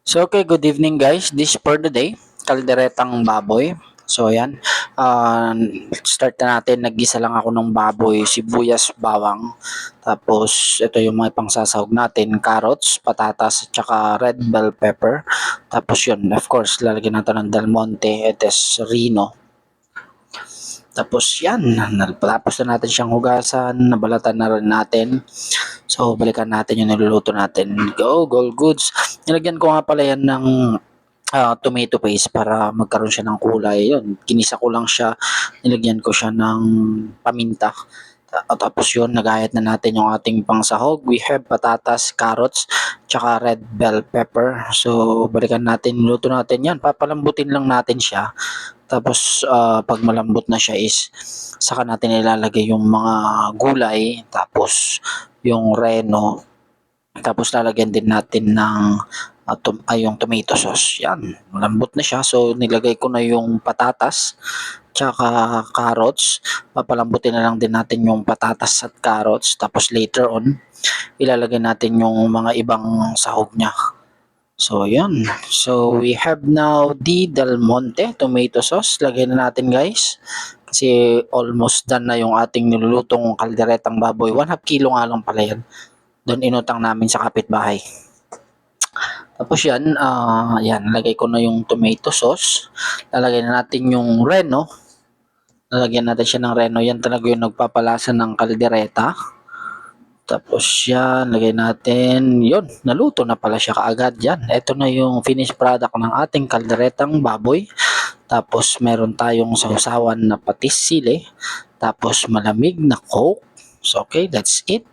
So okay, good evening guys. This for the day, kalderetang baboy. So ayan, start na natin. Naggisa lang ako ng baboy, sibuyas, bawang. Tapos ito yung mga pangsasahog natin, carrots, patatas, at saka red bell pepper. Tapos yun, of course, lalagyan natin ng Del Monte, etes Rino. Tapos yan, tapos na natin siyang hugasan, nabalatan na rin natin. So balikan natin yung niluluto natin. Go goods. Nilagyan ko nga pala yan ng tomato paste para magkaroon siya ng kulay. Yun, kinisa ko lang siya, nilagyan ko siya ng paminta. Tapos yun, nagayat na natin yung ating pangsahog. We have patatas, carrots, tsaka red bell pepper. So, balikan natin, luto natin yan. Papalambutin lang natin siya. Tapos, pag malambot na siya is, saka natin ilalagay yung mga gulay. Tapos, yung reno. Tapos, lalagyan din natin ng yung tomato sauce. Yan, malambot na siya. So, nilagay ko na yung patatas tsaka carrots. Papalambutin na lang din natin yung patatas at carrots. Tapos later on, ilalagay natin yung mga ibang sahog niya. So, yan. So, we have now the Del Monte tomato sauce. Lagay na natin guys. Kasi almost done na yung ating nilulutong kalderetang baboy. 1/2 kilo nga lang pala yan. Doon inutang namin sa kapitbahay. Tapos yan, yan, lagay ko na yung tomato sauce. Lalagay na natin yung reno. Lalagyan natin siya ng reno. Yan talaga yung nagpapalasa ng kaldereta. Tapos yan, lagay natin. Yun, naluto na pala siya kaagad yan. Ito na yung finished product ng ating kalderetang baboy. Tapos meron tayong sausawan na patis sili. Tapos malamig na coke. So okay, that's it.